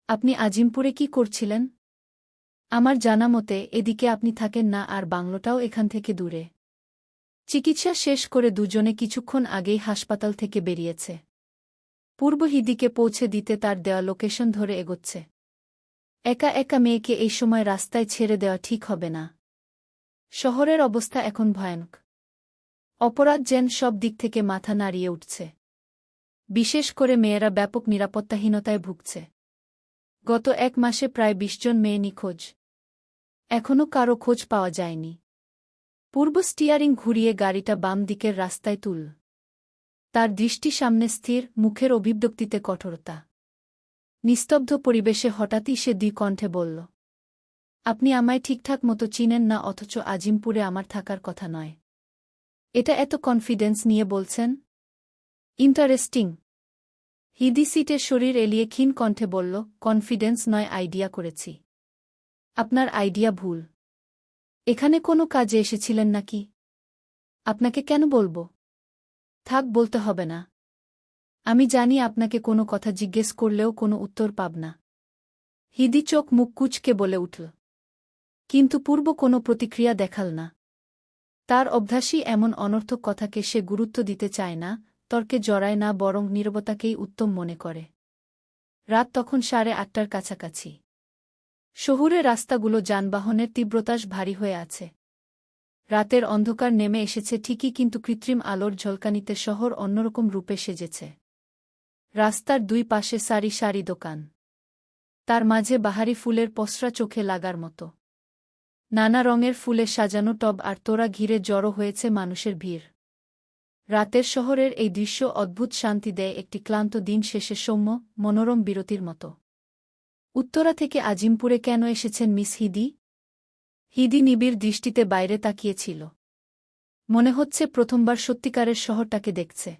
আপনি আজিমপুরে কি করছিলেন? আমার জানা মতে এদিকে আপনি থাকেন না আর বাংলোটাও এখান থেকে দূরে। চিকিৎসা শেষ করে দুজনে কিছুক্ষণ আগেই হাসপাতাল থেকে বেরিয়েছে। পূর্ব হিদিকে পৌঁছে দিতে তার দেওয়া লোকেশন ধরে এগোচ্ছে। একা একা মেয়েকে এই সময় রাস্তায় ছেড়ে দেওয়া ঠিক হবে না। শহরের অবস্থা এখন ভয়ানক। অপরাধ যেন সব দিক থেকে মাথা নাড়িয়ে উঠছে। বিশেষ করে মেয়েরা ব্যাপক নিরাপত্তাহীনতায় ভুগছে। গত 1 মাসে প্রায় 20 জন মেয়ে নিখোঁজ। এখনও কারো খোঁজ পাওয়া যায়নি। পূর্ব স্টিয়ারিং ঘুরিয়ে গাড়িটা বাম দিকের রাস্তায় তুল। তার দৃষ্টি সামনে স্থির, মুখের অভিব্যক্তিতে কঠোরতা। নিস্তব্ধ পরিবেশে হঠাৎই সে দ্বিকণ্ঠে বলল, আপনি আমায় ঠিকঠাক মতো চিনেন না, অথচ আজিমপুরে আমার থাকার কথা নয়। এটা এত কনফিডেন্স নিয়ে বলছেন? ইন্টারেস্টিং। হিদি সিটের শরীর এলিয়ে ক্ষীণ কণ্ঠে বলল, কনফিডেন্স নয়, আইডিয়া করেছি। আপনার আইডিয়া ভুল। এখানে কোনো কাজে এসেছিলেন নাকি? আপনাকে কেন বলবো? থাক, বলতে হবে না। আমি জানি আপনাকে কোনো কথা জিজ্ঞেস করলেও কোনো উত্তর পাব না। হিদি চোখ মুখ কুঁচকে বলে উঠল। কিন্তু পূর্ব কোনো প্রতিক্রিয়া দেখাল না। তার অভ্যাসই এমন, অনর্থক কথাকে সে গুরুত্ব দিতে চায় না, তর্কে জড়ায় না, বরং নীরবতাকেই উত্তম মনে করে। রাত তখন 8:30টার কাছাকাছি। শহুরে রাস্তাগুলো যানবাহনের তীব্রতাস ভারী হয়ে আছে। রাতের অন্ধকার নেমে এসেছে ঠিকই, কিন্তু কৃত্রিম আলোর ঝলকানিতে শহর অন্যরকম রূপে সেজেছে। রাস্তার দুই পাশে সারি সারি দোকান। তার মাঝে বাহারি ফুলের পসরা চোখে লাগার মতো। নানা রঙের ফুলে সাজানো টব আর তোড়া ঘিরে জড়ো হয়েছে মানুষের ভিড়। রাতের শহরের এই দৃশ্য অদ্ভুত শান্তি দেয়, একটি ক্লান্ত দিন শেষে সৌম্য, মনোরম বিরতির মতো। উত্তরা থেকে আজিমপুরে কেন এসেছেন মিস হিদি? হিদি নিবিড় দৃষ্টিতে বাইরে তাকিয়েছিল। মনে হচ্ছে প্রথমবার সত্যিকারের শহরটাকে দেখছে।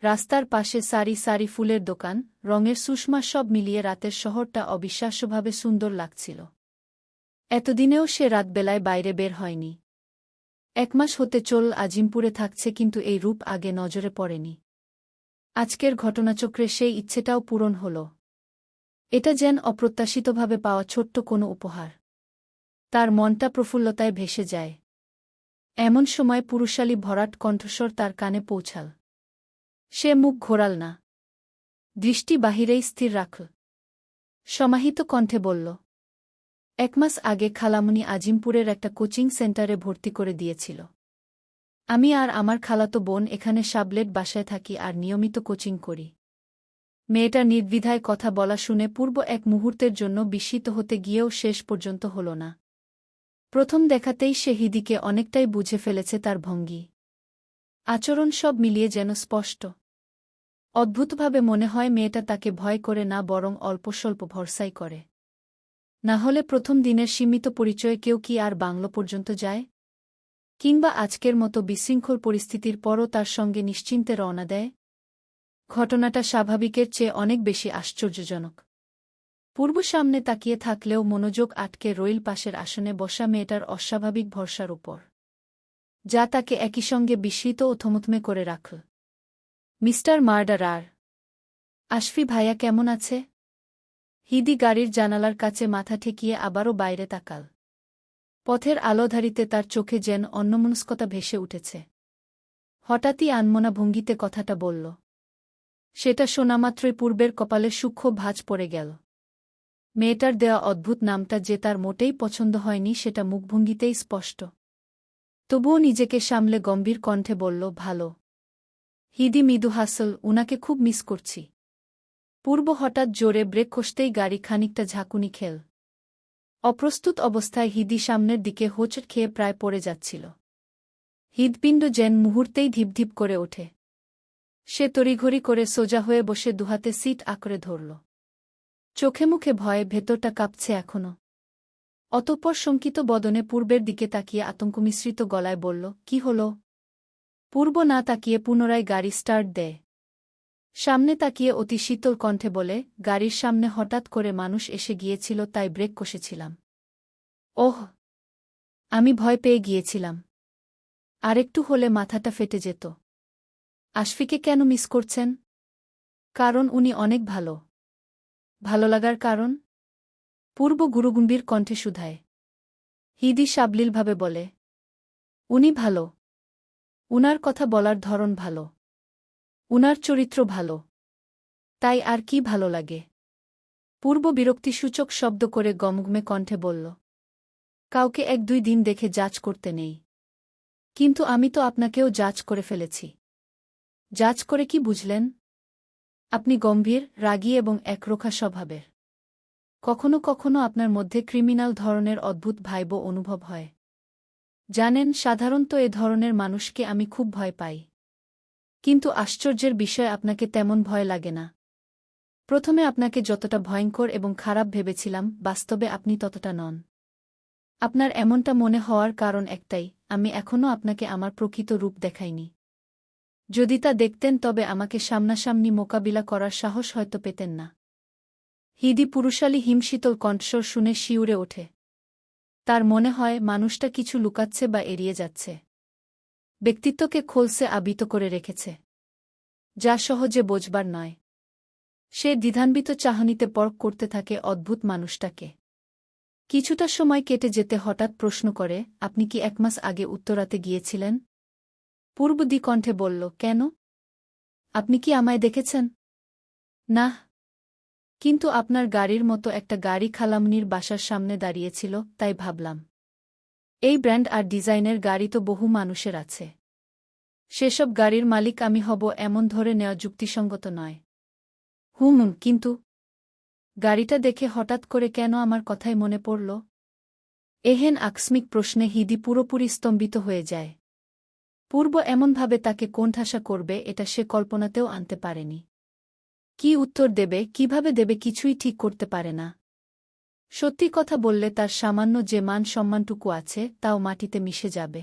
রাস্তার পাশে সারি সারি ফুলের দোকান, রঙের সুষমা, সব মিলিয়ে রাতের শহরটা অবিশ্বাস্যভাবে সুন্দর লাগছিল। এতদিনেও সে রাতবেলায় বাইরে বের হয়নি। 1 মাস হতে চল আজিমপুরে থাকছে, কিন্তু এই রূপ আগে নজরে পড়েনি। আজকের ঘটনাচক্রে সেই ইচ্ছেটাও পূরণ হল। এটা যেন অপ্রত্যাশিতভাবে পাওয়া ছোট্ট কোনো উপহার। তার মনটা প্রফুল্লতায় ভেসে যায়। এমন সময় পুরুষালী ভরাট কণ্ঠস্বর তার কানে পৌঁছাল। সে মুখ ঘোরাল না। দৃষ্টি বাহিরেই স্থির রাখল। সমাহিত কণ্ঠে বলল, 1 মাস আগে খালামণি আজিমপুরের একটা কোচিং সেন্টারে ভর্তি করে দিয়েছিল। আমি আর আমার খালাতো বোন এখানে সাবলেট বাসায় থাকি আর নিয়মিত কোচিং করি। মেয়েটা নির্দ্বিধায় কথা বলা শুনে পূর্ব এক মুহূর্তের জন্য বিস্মিত হতে গিয়েও শেষ পর্যন্ত হল না। প্রথম দেখাতেই সে হিদিকে অনেকটাই বুঝে ফেলেছে, তার ভঙ্গি, আচরণ সব মিলিয়ে যেন স্পষ্ট। অদ্ভুতভাবে মনে হয় মেয়েটা তাকে ভয় করে না, বরং অল্প স্বল্প ভরসাই করে। না হলে প্রথম দিনের সীমিত পরিচয়ে কেউ কি আর বাংলো পর্যন্ত যায়? কিংবা আজকের মতো বিশৃঙ্খল পরিস্থিতির পরও তার সঙ্গে নিশ্চিন্তে রওনা দেয়? ঘটনাটা স্বাভাবিকের চেয়ে অনেক বেশি আশ্চর্যজনক। পূর্ব সামনে তাকিয়ে থাকলেও মনোযোগ আটকে রইল পাশের আসনে বসা মেয়েটার অস্বাভাবিক ভরসার উপর, যা তাকে একই সঙ্গে বিস্মিত ও থমথমে করে রাখল। মিস্টার মার্ডারার, আশফি ভাইয়া কেমন আছে? হিদি গাড়ির জানালার কাছে মাথা ঠেকিয়ে আবারও বাইরে তাকাল। পথের আলোধারিতে তার চোখে যেন অন্যমনস্কতা ভেসে উঠেছে। হঠাৎই আনমনা ভঙ্গিতে কথাটা বলল। সেটা শোনামাত্রই পূর্বের কপালে সূক্ষ্ম ভাঁজ পড়ে গেল। মেয়েটার দেওয়া অদ্ভুত নামটা যে তার মোটেই পছন্দ হয়নি, সেটা মুখভঙ্গিতেই স্পষ্ট। তবুও নিজেকে সামলে গম্ভীর কণ্ঠে বলল, ভালো। হিদি মৃদু হাসল, উনাকে খুব মিস করছি। পূর্ব হঠাৎ জোরে ব্রেক কষতেই গাড়ি খানিকটা ঝাঁকুনি খেল। অপ্রস্তুত অবস্থায় হিদি সামনের দিকে হোঁচট খেয়ে প্রায় পড়ে যাচ্ছিল। হৃৎপিণ্ড যেন মুহূর্তেই ধিপধিপ করে ওঠে। সে তড়িঘড়ি করে সোজা হয়ে বসে দুহাতে সিট আঁকড়ে ধরল। চোখে মুখে ভয়ে ভেতরটা কাঁপছে এখনো। অতঃপর শঙ্কিত বদনে পূর্বের দিকে তাকিয়ে আতঙ্কমিশ্রিত গলায় বলল, কি হল? পূর্ব না তাকিয়ে পুনরায় গাড়ি স্টার্ট দেয়। সামনে তাকিয়ে অতি শীতল কণ্ঠে বলে, গাড়ির সামনে হঠাৎ করে মানুষ এসে গিয়েছিল, তাই ব্রেক কষেছিলাম। ওহ, আমি ভয় পেয়ে গিয়েছিলাম। আরেকটু হলে মাথাটা ফেটে যেত। আশফিকে কেন মিস করছেন? কারণ উনি অনেক ভালো। ভালো লাগার কারণ? পূর্ব গুরুগম্ভীর কণ্ঠে শুধায়। হিদি সাবলীলভাবে বলে, উনি ভালো। উনার কথা বলার ধরন ভালো। উনার চরিত্র ভালো। তাই আর কি ভালো লাগে? পূর্ব বিরক্তিসূচক শব্দ করে গমগমে কণ্ঠে বলল, কাউকে ১-২ দিন দেখে জাজ করতে নেই। কিন্তু আমি তো আপনাকেও জাজ করে ফেলেছি। জাজ করে কি বুঝলেন? আপনি গম্ভীর, রাগী এবং একরোখা স্বভাবের। কখনো কখনো আপনার মধ্যে ক্রিমিনাল ধরনের অদ্ভুত ভাইব অনুভব হয়। জানেন, সাধারণত এ ধরনের মানুষকে আমি খুব ভয় পাই। কিন্তু আশ্চর্যের বিষয়, আপনাকে তেমন ভয় লাগে না। প্রথমে আপনাকে যতটা ভয়ঙ্কর এবং খারাপ ভেবেছিলাম, বাস্তবে আপনি ততটা নন। আপনার এমনটা মনে হওয়ার কারণ একটাই, আমি এখনও আপনাকে আমার প্রকৃত রূপ দেখাইনি। যদি তা দেখতেন তবে আমাকে সামনাসামনি মোকাবিলা করার সাহস হয়তো পেতেন না। হিদি পুরুষালী হিমশীতল কণ্ঠস্বর শুনে শিউরে ওঠে। তার মনে হয় মানুষটা কিছু লুকাচ্ছে বা এড়িয়ে যাচ্ছে। ব্যক্তিত্বকে খোলসে আবৃত করে রেখেছে, যা সহজে বোঝবার নয়। সে দ্বিধান্বিত চাহনিতে পরখ করতে থাকে অদ্ভুত মানুষটাকে। কিছুটা সময় কেটে যেতে হঠাৎ প্রশ্ন করে, আপনি কি ১ মাস আগে উত্তরাতে গিয়েছিলেন? পূর্বদি কণ্ঠে বলল, কেন? আপনি কি আমায় দেখেছেন? না। কিন্তু আপনার গাড়ির মতো একটা গাড়ি খালামনির বাসার সামনে দাঁড়িয়েছিল, তাই ভাবলাম। এই ব্র্যান্ড আর ডিজাইনের গাড়ি তো বহু মানুষের আছে। সেসব গাড়ির মালিক আমি হব এমন ধরে নেওয়া যুক্তিসঙ্গত নয়। কিন্তু গাড়িটা দেখে হঠাৎ করে কেন আমার কথাই মনে পড়ল? এহেন আকস্মিক প্রশ্নে হিদি পুরোপুরি স্তম্ভিত হয়ে যায়। পূর্ব এমনভাবে তাকে কোণঠাসা করবে এটা সে কল্পনাতেও আনতে পারেনি। কি উত্তর দেবে, কিভাবে দেবে কিছুই ঠিক করতে পারে না। সত্যি কথা বললে তার সামান্য যে মান সম্মানটুকু আছে তাও মাটিতে মিশে যাবে।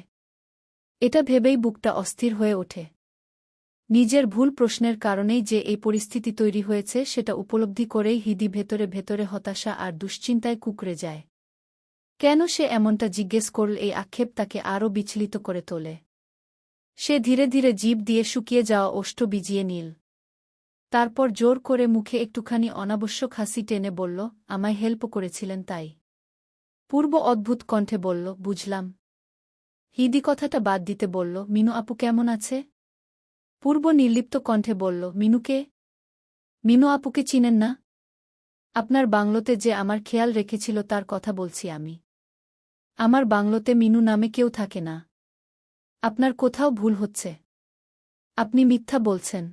এটা ভেবেই বুকটা অস্থির হয়ে ওঠে। নিজের ভুল প্রশ্নের কারণেই যে এই পরিস্থিতি তৈরি হয়েছে সেটা উপলব্ধি করেই হিদি ভেতরে ভেতরে হতাশা আর দুশ্চিন্তায় কুঁকড়ে যায়। কেন সে এমনটা জিজ্ঞেস করল, এই আক্ষেপ তাকে আরও বিচলিত করে তোলে। সে ধীরে ধীরে জিভ দিয়ে শুকিয়ে যাওয়া ওষ্ঠ ভিজিয়ে নিল। তারপর জোর করে মুখে একটুখানি অনাবশ্যক হাসি টেনে বলল, আমায় হেল্প করেছিলেন তাই? পূর্ব অদ্ভুত কণ্ঠে বলল, বুঝলাম। হিদি কথাটা বাদ দিতে বলল, মিনু আপু কেমন আছে? পূর্ব নির্লিপ্ত কণ্ঠে বলল, মিনুকে? মিনু আপুকে চিনেন না? আপনার বাংলোতে যে আমার খেয়াল রেখেছিল তার কথা বলছি আমি। আমার বাংলোতে মিনু নামে কেউ থাকে না। আপনার কোথাও ভুল হচ্ছে। আপনি মিথ্যা বলছেন।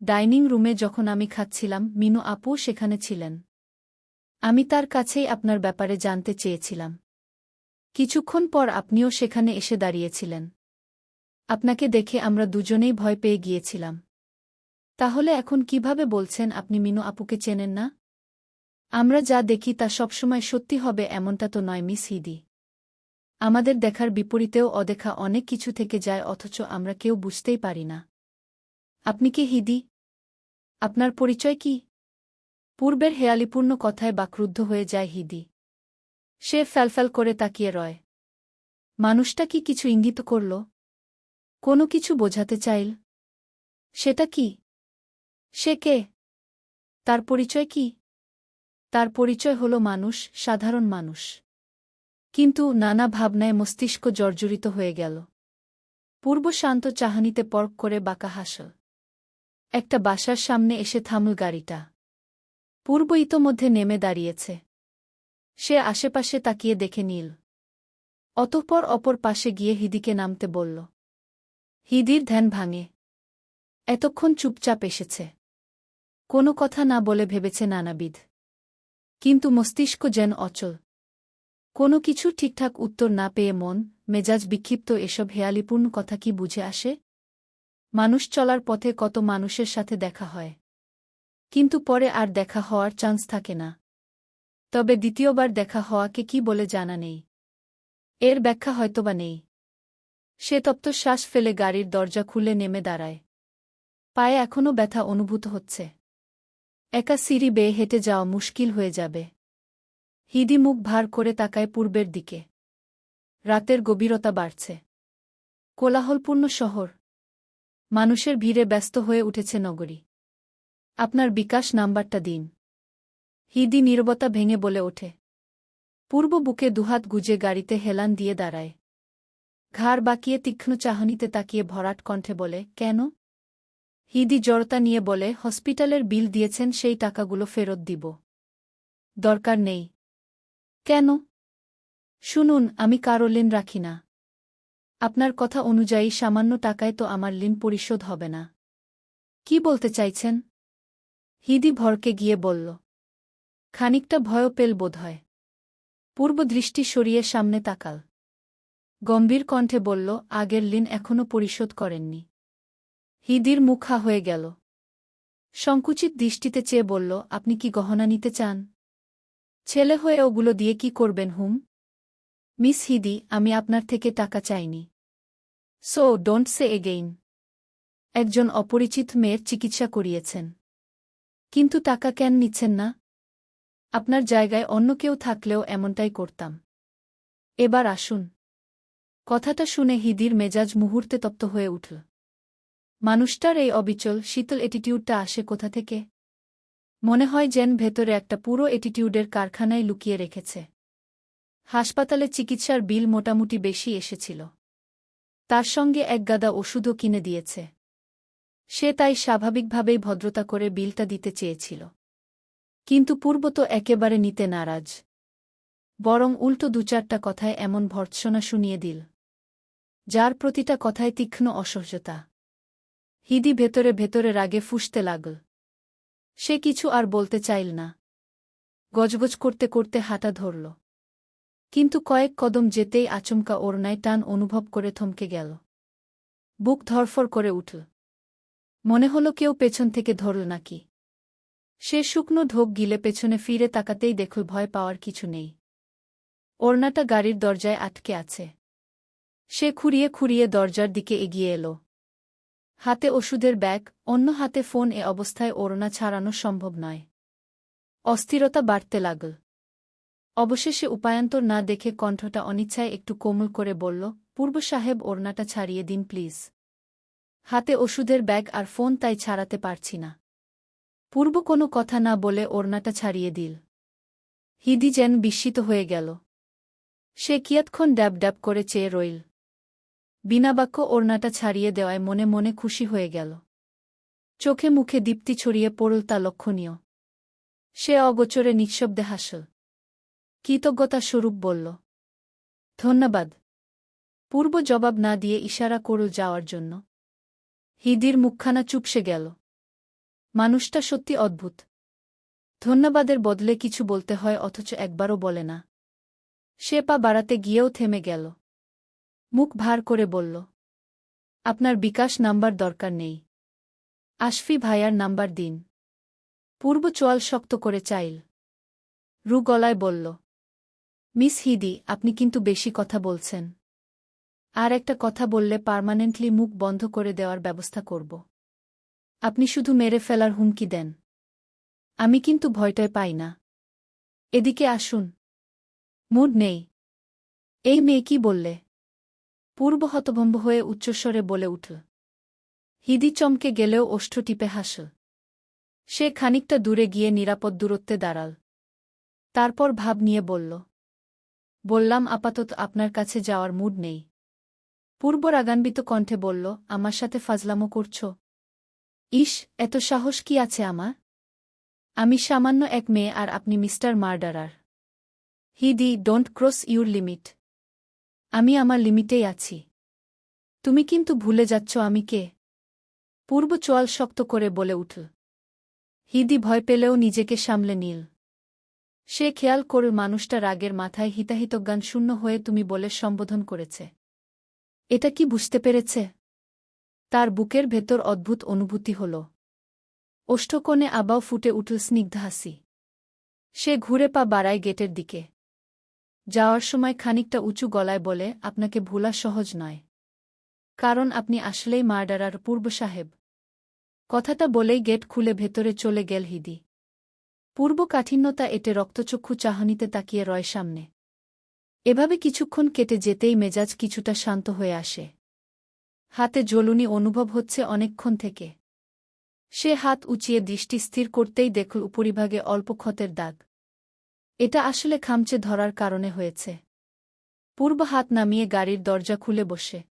ডাইনিং রুমে যখন আমি খাচ্ছিলাম মিনু আপু সেখানে ছিলেন। আমি তার কাছেই আপনার ব্যাপারে জানতে চেয়েছিলাম। কিছুক্ষণ পর আপনিও সেখানে এসে দাঁড়িয়েছিলেন। আপনাকে দেখে আমরা দুজনেই ভয় পেয়ে গিয়েছিলাম। তাহলে এখন কিভাবে বলছেন আপনি মিনু আপুকে চেনেন না? আমরা যা দেখি তা সবসময় সত্যি হবে এমনটা তো নয় মিস হিদি। আমাদের দেখার বিপরীতেও অদেখা অনেক কিছু থেকে যায়, অথচ আমরা কেউ বুঝতেই পারি না। আপনি কি হিদি? আপনার পরিচয় কি? পূর্বের হেয়ালিপূর্ণ কথায় বাকরুদ্ধ হয়ে যায় হিদি। সে ফ্যালফ্যাল করে তাকিয়ে রয়। মানুষটা কি কিছু ইঙ্গিত করল? কোনো কিছু বোঝাতে চাইল? সেটা কি? সে কে? তার পরিচয় কি? তার পরিচয় হল মানুষ, সাধারণ মানুষ। কিন্তু নানা ভাবনায় মস্তিষ্ক জর্জরিত হয়ে গেল। পূর্ব শান্ত চাহানিতে পরখ করে বাঁকা হাসল। একটা বাসার সামনে এসে থামল গাড়িটা। পূর্ব ইতোমধ্যে নেমে দাঁড়িয়েছে। সে আশেপাশে তাকিয়ে দেখে নিল। অতঃপর অপর পাশে গিয়ে হিদিকে নামতে বলল। হিদির ধ্যান ভাঙে। এতক্ষণ চুপচাপ এসেছে। কোনো কথা না বলে ভেবেছে নানাবিধ। কিন্তু মস্তিষ্ক যেন অচল। কোনো কিছু ঠিকঠাক উত্তর না পেয়ে মন মেজাজ বিক্ষিপ্ত। এসব হেয়ালিপূর্ণ কথা কি বুঝে আসে? মানুষ চলার পথে কত মানুষের সাথে দেখা হয়, কিন্তু পরে আর দেখা হওয়ার চান্স থাকে না। তবে দ্বিতীয়বার দেখা হওয়াকে কি বলে জানা নেই। এর ব্যাখ্যা হয়তোবা নেই। সে তপ্ত শ্বাস ফেলে গাড়ির দরজা খুলে নেমে দাঁড়ায়। পায়ে এখনও ব্যথা অনুভূত হচ্ছে। একা সিঁড়ি বেয়ে হেঁটে যাওয়া মুশকিল হয়ে যাবে। হিদি মুখ ভার করে তাকায় পূর্বের দিকে। রাতের গভীরতা বাড়ছে। কোলাহলপূর্ণ শহর। মানুষের ভিড়ে ব্যস্ত হয়ে উঠেছে নগরী। আপনার বিকাশ নাম্বারটা দিন। হিদি নীরবতা ভেঙে বলে ওঠে। পূর্ব বুকে দুহাত গুজে গাড়িতে হেলান দিয়ে দাঁড়ায়। ঘাড় বাঁকিয়ে তীক্ষ্ণ চাহনিতে তাকিয়ে ভরাট কণ্ঠে বলে, কেন? হিদি জড়তা নিয়ে বলে, হসপিটালের বিল দিয়েছেন, সেই টাকাগুলো ফেরত দিব। দরকার নেই। কেন? শুনুন, আমি কারো ঋণ রাখি না। আপনার কথা অনুযায়ী সামান্য টাকায় তো আমার ঋণ পরিশোধ হবে না। কি বলতে চাইছেন? হিদি ভরকে গিয়ে বলল। খানিকটা ভয়ও পেল বোধহয়। পূর্ব দৃষ্টি সরিয়ে সামনে তাকাল। গম্ভীর কণ্ঠে বলল, আগের ঋণ এখনো পরিশোধ করেননি। হিদির মুখ হা হয়ে গেল। সংকুচিত দৃষ্টিতে চেয়ে বলল, আপনি কি গহনা নিতে চান? ছেলে হয়ে ওগুলো দিয়ে কি করবেন হুম? মিস হিদি, আমি আপনার থেকে টাকা চাইনি। So don't say again. একজন অপরিচিত মেয়ের চিকিৎসা করিয়েছেন। কিন্তু টাকা কেন নিচ্ছেন না? আপনার জায়গায় অন্য কেউ থাকলেও এমনটাই করতাম। এবার আসুন। কথাটা শুনে হিদির মেজাজ মুহূর্তে তপ্ত হয়ে উঠল। মানুষটার এই অবিচল শীতল অ্যাটিটিউডটা আসে কোথা থেকে? মনে হয় যেন ভেতরে একটা পুরো অ্যাটিটিউডের কারখানায় লুকিয়ে রেখেছে। হাসপাতালে চিকিৎসার বিল মোটামুটি বেশি এসেছিল। তার সঙ্গে এক গাদা ওষুধও কিনে দিয়েছে। সে তাই স্বাভাবিকভাবেই ভদ্রতা করে বিলটা দিতে চেয়েছিল। কিন্তু পূর্ব তো একেবারে নিতে নারাজ। বরং উল্টো দু-চারটা কথায় এমন ভর্ৎসনা শুনিয়ে দিল, যার প্রতিটা কথায় তীক্ষ্ণ অসহ্যতা। হিদি ভেতরে ভেতরে রাগে ফুঁসতে লাগল। সে কিছু আর বলতে চাইল না। গজগজ করতে করতে হাঁটা ধরল। কিন্তু কয়েক কদম যেতেই আচমকা ওড়নায় টান অনুভব করে থমকে গেল। বুক ধরফর করে উঠল। মনে হলো কেউ পেছন থেকে ধরল নাকি। সে শুকনো ঢোক গিলে পেছনে ফিরে তাকাতেই দেখল ভয় পাওয়ার কিছু নেই। ওড়নাটা গাড়ির দরজায় আটকে আছে। সে খুঁড়িয়ে খুঁড়িয়ে দরজার দিকে এগিয়ে এল। হাতে ওষুধের ব্যাগ, অন্য হাতে ফোন। এ অবস্থায় ওড়না ছাড়ানো সম্ভব নয়। অস্থিরতা বাড়তে লাগল। অবশেষে উপায়ান্তর না দেখে কণ্ঠটা অনিচ্ছায় একটু কোমল করে বলল, পূর্ব সাহেব, ওড়নাটা ছাড়িয়ে দিন প্লিজ। হাতে ওষুধের ব্যাগ আর ফোন, তাই ছাড়াতে পারছি না। পূর্ব কোনো কথা না বলে ওড়নাটা ছাড়িয়ে দিল। হিদি যেন বিস্মিত হয়ে গেল। সে কিয়ৎক্ষণ ড্যাব ড্যাব করে চেয়ে রইল। বিনা বাক্য ওড়নাটা ছাড়িয়ে দেওয়ায় মনে মনে খুশি হয়ে গেল। চোখে মুখে দীপ্তি ছড়িয়ে পড়ল তা লক্ষণীয়। সে অগোচরে নিঃশব্দে হাসল। কৃতজ্ঞতা স্বরূপ বলল, ধন্যবাদ। পূর্ব জবাব না দিয়ে ইশারা করল যাওয়ার জন্য। হিদির মুখখানা চুপসে গেল। মানুষটা সত্যি অদ্ভুত। ধন্যবাদের বদলে কিছু বলতে হয়, অথচ একবারও বলে না। সে পা বাড়াতে গিয়েও থেমে গেল। মুখ ভার করে বলল, আপনার বিকাশ নাম্বার দরকার নেই। আশফি ভাইয়ার নাম্বার দিন। পূর্ব চোয়াল শক্ত করে চাইল। রু গলায় বলল, মিস হিদি, আপনি কিন্তু বেশি কথা বলছেন। আর একটা কথা বললে পার্মানেন্টলি মুখ বন্ধ করে দেওয়ার ব্যবস্থা করব। আপনি শুধু মেরে ফেলার হুমকি দেন। আমি কিন্তু ভয়টাই পাই না। এদিকে আসুন। মুড নেই। এই মেয়ে কি বললে? পূর্ব হতভম্ব হয়ে উচ্চস্বরে বলে উঠল। হিদি চমকে গেলেও ওষ্ঠ টিপে হাসল। সে খানিকটা দূরে গিয়ে নিরাপদ দূরত্বে দাঁড়াল। তারপর ভাব নিয়ে বলল, বললাম আপাতত আপনার কাছে যাওয়ার মুড নেই। পূর্ব রাগান্বিত কণ্ঠে বলল, আমার সাথে ফাজলামো করছ? ইস, এত সাহস কি আছে আমার? আমি সামান্য এক মেয়ে আর আপনি মিস্টার মার্ডারার। হিদি, ডোন্ট ক্রস ইউর লিমিট। আমি আমার লিমিটেই আছি। তুমি কিন্তু ভুলে যাচ্ছ আমি কে। পূর্ব চোয়াল শক্ত করে বলে উঠল। হিদি ভয় পেলেও নিজেকে সামলে নিল। সে খেয়াল করল মানুষটা রাগের মাথায় হিতাহিতজ্ঞান শূন্য হয়ে তুমি বলে সম্বোধন করেছে। এটা কি বুঝতে পেরেছে? তার বুকের ভেতর অদ্ভুত অনুভূতি হল। ওষ্ঠকোণে আবাও ফুটে উঠল স্নিগ্ধ হাসি। সে ঘুরে পা বাড়ায় গেটের দিকে। যাওয়ার সময় খানিকটা উঁচু গলায় বলে, আপনাকে ভোলা সহজ নয়। কারণ আপনি আসলেই মার্ডারার পূর্ব সাহেব। কথাটা বলেই গেট খুলে ভেতরে চলে গেল হিদি। পূর্ব কাঠিন্যতা এটে রক্তচক্ষু চাহনিতে তাকিয়ে রয় সামনে। এভাবে কিছুক্ষণ কেটে যেতেই মেজাজ কিছুটা শান্ত হয়ে আসে। হাতে জ্বলুনি অনুভব হচ্ছে অনেকক্ষণ থেকে। সে হাত উঁচিয়ে দৃষ্টি স্থির করতেই দেখল উপরিভাগে অল্প ক্ষতের দাগ। এটা আসলে খামচে ধরার কারণে হয়েছে। পূর্ব হাত নামিয়ে গাড়ির দরজা খুলে বসে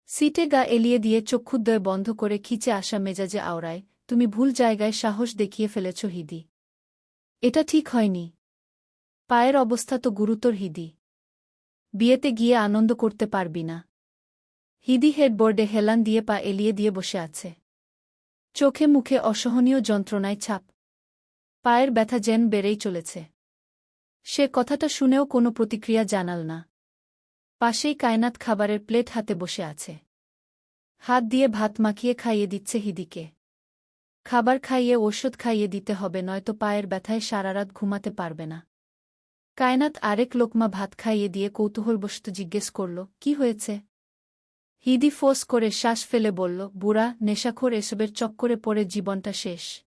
সিটে গা এলিয়ে দিয়ে চক্ষুদ্বয় বন্ধ করে খিচে আসা মেজাজে আওড়ায়, তুমি ভুল জায়গায় সাহস দেখিয়ে ফেলেছ হিদি। এটা ঠিক হয়নি। পায়ের অবস্থা তো গুরুতর হিদি। বিয়েতে গিয়ে আনন্দ করতে পারবি না। হিদি হেডবোর্ডে হেলান দিয়ে পা এলিয়ে দিয়ে বসে আছে। চোখে মুখে অসহনীয় যন্ত্রণায় ছাপ। পায়ের ব্যথা যেন বেড়েই চলেছে। সে কথাটা শুনেও কোনো প্রতিক্রিয়া জানাল না। পাশেই কায়নাত খাবারের প্লেট হাতে বসে আছে। হাত দিয়ে ভাত মাখিয়ে খাইয়ে দিচ্ছে হিদিকে। খাবার খাইয়ে ঔষধ খাইয়ে দিতে হবে, নয়তো পায়ের ব্যথায় সারারাত ঘুমাতে পারবে না। কায়নাত আরেক লোকমা ভাত খাইয়ে দিয়ে কৌতূহলবশত জিজ্ঞেস করল, কি হয়েছে? হিদি ফোঁস করে শ্বাস ফেলে বলল, বুড়া নেশাখোর এসবের চক্করে পড়ে জীবনটা শেষ।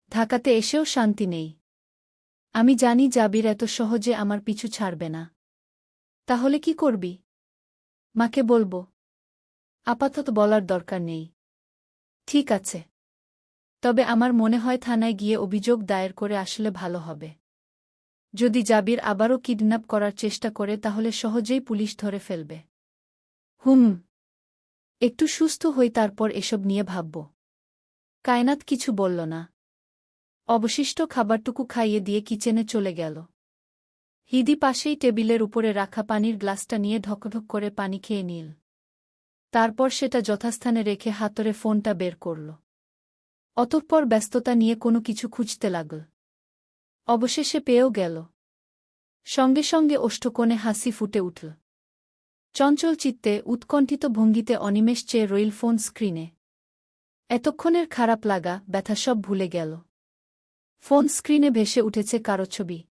ঢাকাতে এসেও শান্তি নেই। আমি জানি জাবির এত সহজে আমার পিছু ছাড়বে না। তাহলে কি করবি? মাকে বলবো। আপাতত বলার দরকার নেই। ঠিক আছে। তবে আমার মনে হয় থানায় গিয়ে অভিযোগ দায়ের করে আসলে ভালো হবে। যদি জাবির আবারও কিডন্যাপ করার চেষ্টা করে তাহলে সহজেই পুলিশ ধরে ফেলবে। হুম। একটু সুস্থ হই, তারপর এসব নিয়ে ভাবব। কায়নাত কিছু বলল না। অবশিষ্ট খাবারটুকু খাইয়ে দিয়ে কিচেনে চলে গেল। হিদি পাশেই টেবিলের উপরে রাখা পানির গ্লাসটা নিয়ে ঢকঢক করে পানি খেয়ে নিল। তারপর সেটা যথাস্থানে রেখে হাতরে ফোনটা বের করল। অতঃপর ব্যস্ততা নিয়ে কোনো কিছু খুঁজতে লাগল। অবশেষে পেয়েও গেল। সঙ্গে সঙ্গে ওষ্ঠকোণে হাসি ফুটে উঠল। চঞ্চল চিত্তে উৎকণ্ঠিত ভঙ্গিতে অনিমেষ চেয়ে রইল ফোন স্ক্রিনে। এতক্ষণের খারাপ লাগা ব্যথা সব ভুলে গেল। ফোন স্ক্রিনে ভেসে উঠেছে কারো ছবি।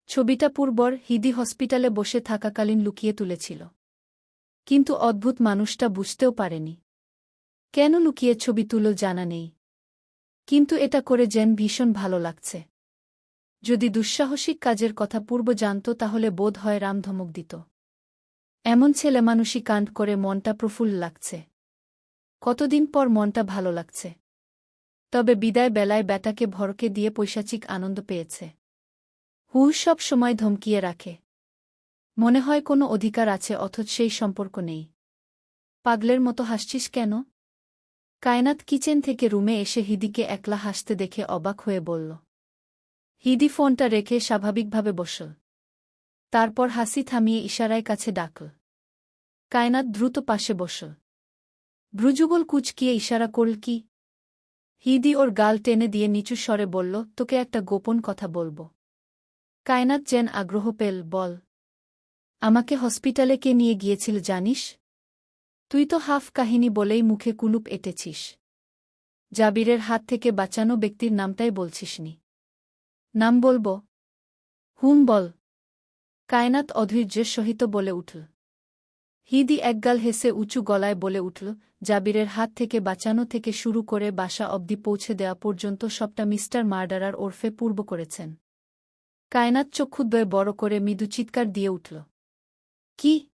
ছবিটা পূর্বর হিদি হসপিটালে বসে থাকাকালীন লুকিয়ে তুলেছিল। কিন্তু অদ্ভুত মানুষটা বুঝতেও পারেনি কেন লুকিয়ে ছবি তুলো জানা নেই। কিন্তু এটা করে যেন ভীষণ ভালো লাগছে। যদি দুঃসাহসিক কাজের কথা পূর্ব জানত তাহলে বোধ হয় রাম ধমক দিত। এমন ছেলেমানুষি কাণ্ড করে মনটা প্রফুল্ল লাগছে। কতদিন পর মনটা ভালো লাগছে। তবে বিদায় বেলায় ব্যাটাকে ভরকে দিয়ে পৈশাচিক আনন্দ পেয়েছে। হুশ সব সময় ধমকিয়ে রাখে। মনে হয় কোনো অধিকার আছে, অথচ সেই সম্পর্ক নেই। পাগলের মতো হাসছিস কেন? কায়নাত কিচেন থেকে রুমে এসে হিদিকে একলা হাসতে দেখে অবাক হয়ে বলল। হিদি ফোনটা রেখে স্বাভাবিকভাবে বসল। তারপর হাসি থামিয়ে ইশারায় কাছে ডাকল। কায়নাত দ্রুত পাশে বসল। ভ্রুযুগল কুঁচকিয়ে ইশারা করল কি? হিদি ওর গাল টেনে দিয়ে নিচু স্বরে বলল, তোকে একটা গোপন কথা বলবো। কায়নাত যেন আগ্রহ পেল, বল। আমাকে হসপিটালে কে নিয়ে গিয়েছিল জানিস? তুই তো হাফ কাহিনী বলেই মুখে কুলুপ এঁটেছিস। জাবিরের হাত থেকে বাঁচানো ব্যক্তির নামটাই বলছিসনি। নাম বলবো? হুম বল। কায়নাত অধৈর্যের সহিত বলে উঠল। হিদি একগাল হেসে উঁচু গলায় বলে উঠল, জাবিরের হাত থেকে বাঁচানো থেকে শুরু করে বাসা অবধি পৌঁছে দেওয়া পর্যন্ত সবটা মিস্টার মার্ডারার ওরফে পূর্ব করেছেন। কায়নাত চক্ষুদ্বয় বড় করে মৃদু চিৎকার দিয়ে উঠল। কি?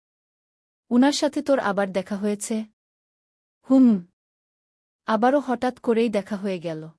উনার সাথে তোর আবার দেখা হয়েছে? হুম। আবারও হঠাৎ করেই দেখা হয়ে গেল।